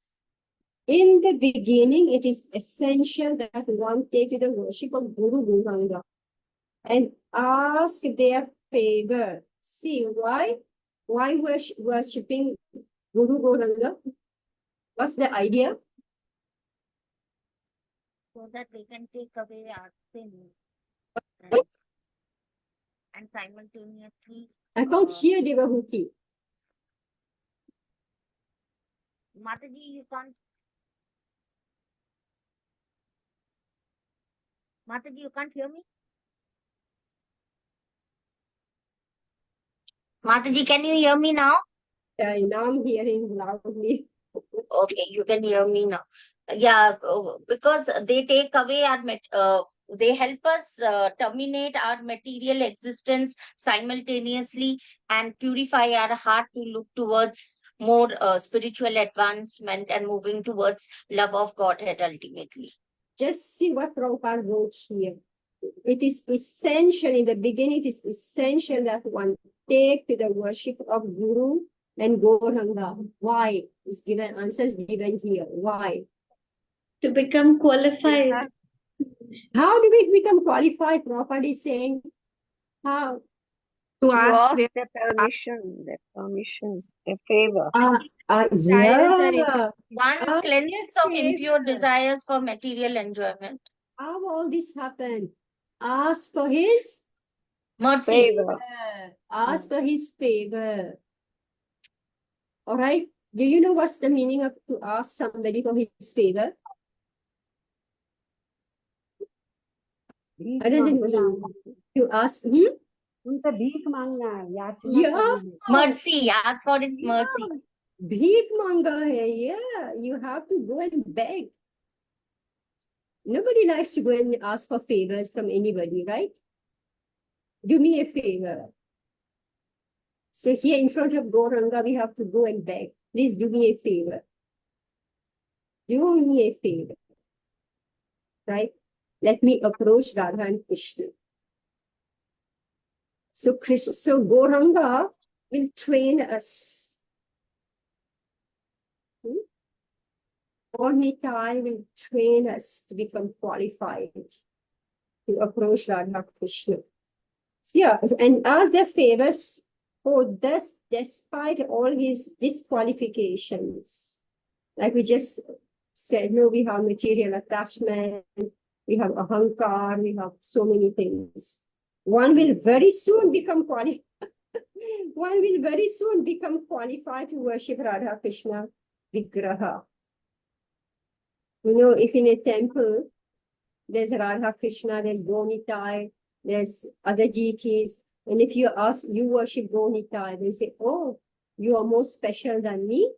in the beginning, it is essential that one take to the worship of Guru Guranga and ask their favor. See, why? Why worshipping Guru Guranga? What's the idea? So that they can take away our sins and simultaneously. I can't hear Devahuti. Mataji, you can't. Mataji, you can't hear me? Mataji, can you hear me now? Now I'm hearing loudly. Okay, you can hear me now. Yeah, because they take away our they help us terminate our material existence simultaneously and purify our heart to look towards more spiritual advancement and moving towards love of Godhead ultimately. Just see what Prabhupada wrote here. It is essential, in the beginning, it is essential that one take to the worship of Guru and Gauranga. Why? Is given, answers given here. Why? To become qualified. How do we become qualified? Prabhupada is saying, how? To ask their permission, their favor. Yeah. One cleanses of impure desires for material enjoyment. How all this happen? Ask for his mercy. Favor. Ask for his favor. All right. Do you know what's the meaning of to ask somebody for his favor? What does it mean? To ask him? उनसे भीख मांगना है, याचना Yeah. करनी है. Mercy. Ask for his mercy. Bhik manga hai. Yeah. You have to go and beg. Nobody likes to go and ask for favors from anybody, right? Do me a favor. So here in front of Gauranga, we have to go and beg. Please do me a favor. Do me a favor. Right? Let me approach Radha and Krishna. So Gauranga will train us. Ornitai will train us to become qualified to approach Radha Krishna. Yeah, and ask their favors for this, despite all his disqualifications. Like we just said, no, we have material attachment, we have ahankar, we have so many things. One will very soon become qualified. One will very soon become qualified to worship Radha Krishna Vigraha. You know, if in a temple, there's Radha Krishna, there's Gonitai, there's other deities. And if you ask, you worship Gonitai, they say, oh, you are more special than me.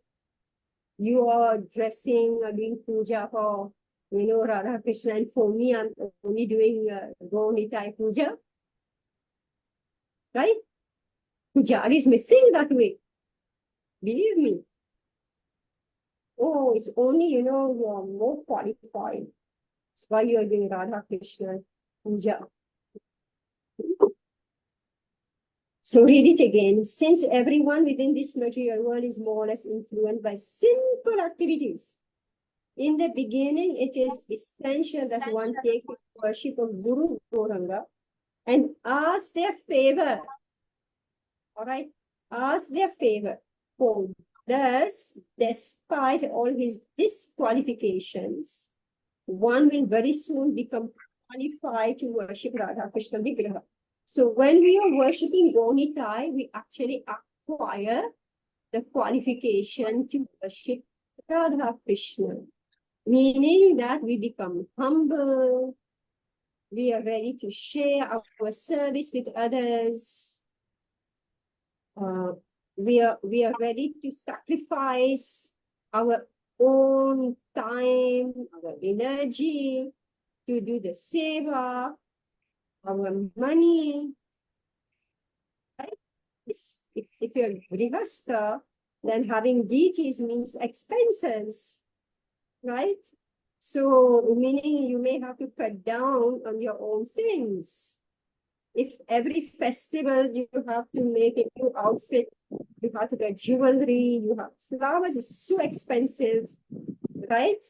You are dressing, doing puja for, Radha Krishna. And for me, I'm only doing Gonitai puja. Right? Pujaris may think that way. Believe me. Oh, it's only, you are more qualified. That's why you are doing Radha Krishna puja. So read it again. Since everyone within this material world is more or less influenced by sinful activities, in the beginning, it is essential that one take the worship of Guru Gauranga and ask their favor. All right? Ask their favor. For thus, despite all his disqualifications, one will very soon become qualified to worship Radha Krishna Vigraha. So when we are worshipping Gonitai, we actually acquire the qualification to worship Radha Krishna, meaning that we become humble, we are ready to share our service with others, we are ready to sacrifice our own time, our energy to do the seva, our money, right? If you're grihastha, then having deities means expenses, right? So meaning you may have to cut down on your own things. If every festival you have to make a new outfit, you have to get jewelry, you have flowers, is so expensive, right?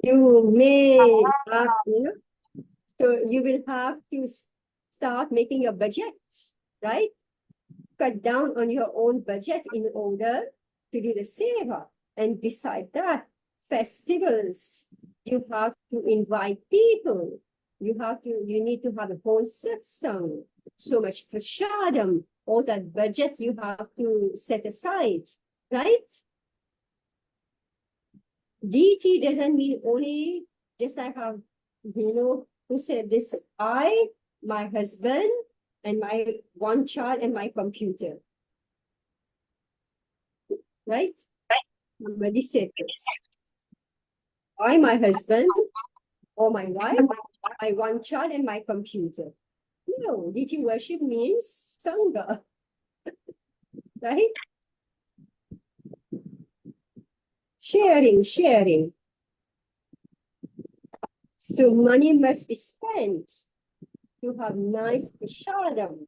You may have, so you will have to start making a budget, right? Cut down on your own budget in order to do the seva. And beside that, festivals, you have to invite people. You need to have a whole satsang, so much prashadam, all that budget you have to set aside, right? Deity doesn't mean only just I have, who said this, I, my husband, and my one child and my computer. Right? Somebody said this. I, my husband, or my wife, my one child, and my computer. No, deity worship means Sangha. Right? Sharing. So money must be spent to have nice prashadam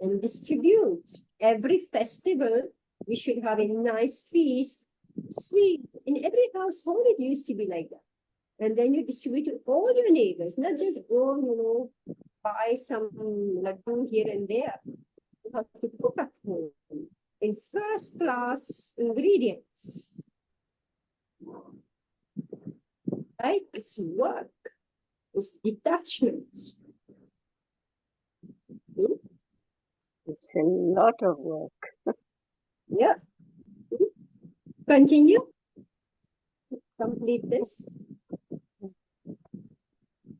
and distribute. Every festival, we should have a nice feast, sweet. In every household, it used to be like that. And then you distribute to all your neighbors, not just go, buy some laddu here and there. You have to cook at home in first class ingredients. Right? It's work. It's detachment. It's a lot of work. Yeah. Continue. Complete this.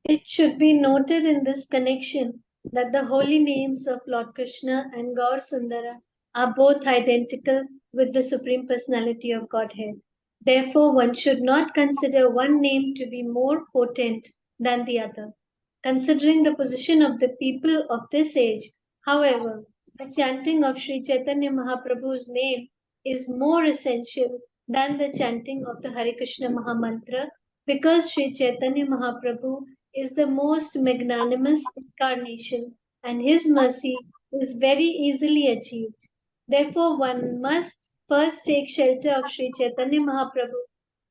It should be noted in this connection that the holy names of Lord Krishna and Gaur Sundara are both identical with the Supreme Personality of Godhead. Therefore, one should not consider one name to be more potent than the other. Considering the position of the people of this age, however, the chanting of Sri Chaitanya Mahaprabhu's name is more essential than the chanting of the Hare Krishna Mahamantra, because Sri Chaitanya Mahaprabhu is the most magnanimous incarnation and his mercy is very easily achieved. Therefore, one must first take shelter of Sri Chaitanya Mahaprabhu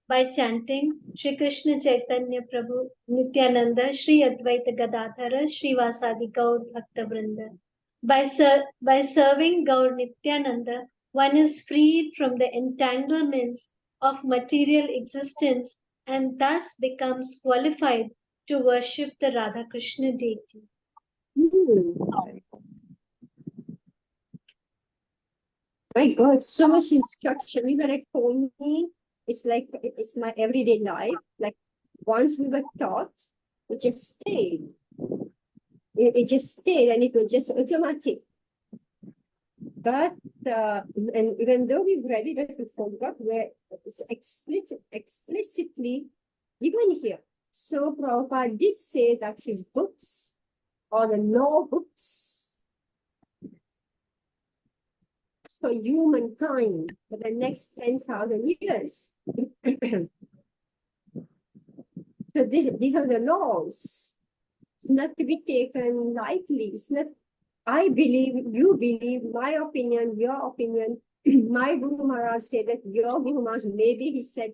by chanting Shri Krishna Chaitanya Prabhu Nityananda Shri Advaita Gadadhara Shri Vasadi Gaur Bhakta Vrinda. By serving Gaur Nityananda, one is freed from the entanglements of material existence and thus becomes qualified to worship the Radha Krishna deity. My God, so much instruction. Even at home, it's like it's my everyday life. Like once we were taught, it just stayed. It just stayed, and it was just automatic. But and even though we've read it, we forgot where it's explicitly given here. So Prabhupada did say that his books are the law books for humankind for the next 10,000 years. So these are the laws. It's not to be taken lightly. It's not, I believe, you believe, my opinion, your opinion. My Guru Maharaj said that your Guru Maharaj, maybe he said,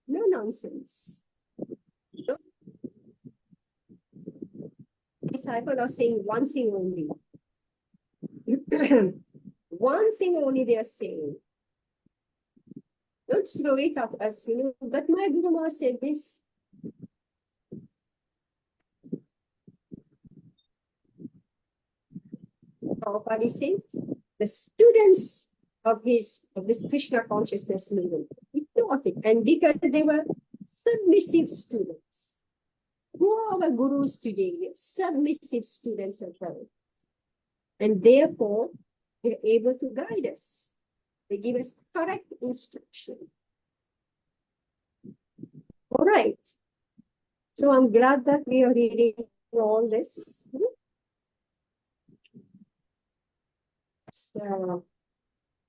no nonsense. No. Disciples are saying one thing only. One thing only they are saying. Don't throw it at us, but my Guru Maharaj said this. Prabhupada is saying, the students of this Krishna consciousness movement, he taught it, and because they were submissive students. Who are our gurus today? Submissive students of God. And therefore, they're able to guide us. They give us correct instruction. All right. So I'm glad that we are reading all this. So,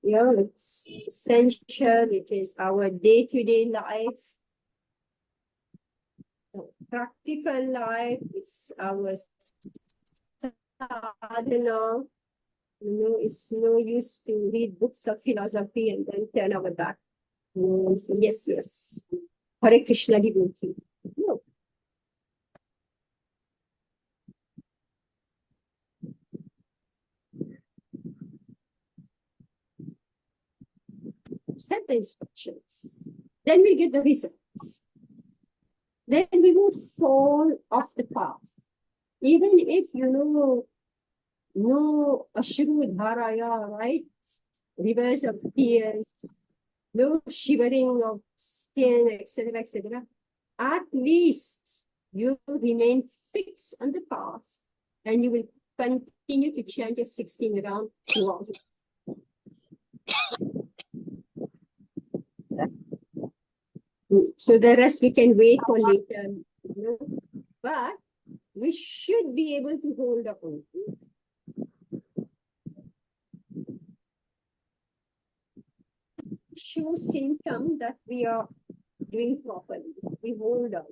yeah, it's essential. It is our day-to-day life. So, practical life is our sadhana. It's no use to read books of philosophy and then turn our back. So yes. Hare Krishna devotee. No. Set the instructions. Then we get the results. Then we won't fall off the path. Even if no ashru dharaya, right? Rivers of tears, no shivering of skin, etc., etc. At least you remain fixed on the path and you will continue to chant your 16 round throughout. So the rest we can wait for later, but we should be able to hold on. Show symptom that we are doing properly. We hold on.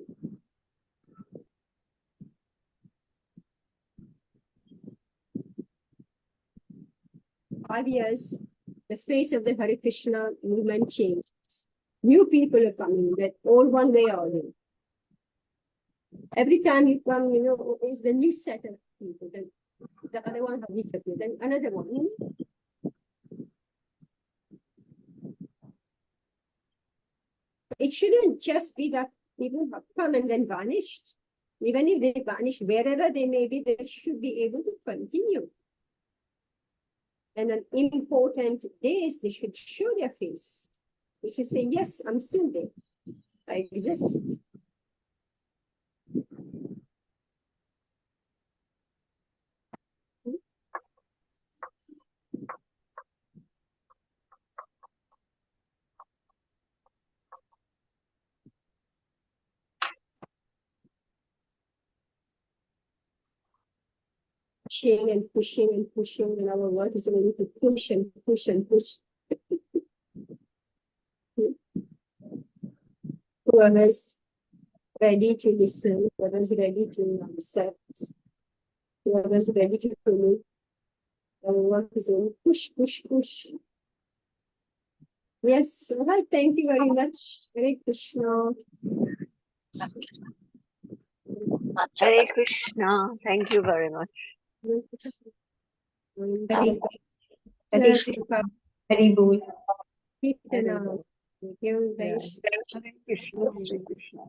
Five years, the face of the Hare Krishna movement changes. New people are coming, that old one way or another. Every time you come, is the new set of people. Then the other one has disappeared. Then another one. It shouldn't just be that people have come and then vanished. Even if they vanish, wherever they may be, they should be able to continue. And on important days, they should show their face. They should say, yes, I'm still there. I exist. Pushing and pushing, and our work is going to push and push and push. Whoever is ready to listen, whoever is ready to accept, whoever is ready to commit, our work is going to push, push, push. Yes, all right, thank you very much. Hare Krishna. Hare Krishna. Thank you very much. Hare Krishna. Hare Krishna. Very good. Thank you. Hare Krishna. Hare Krishna.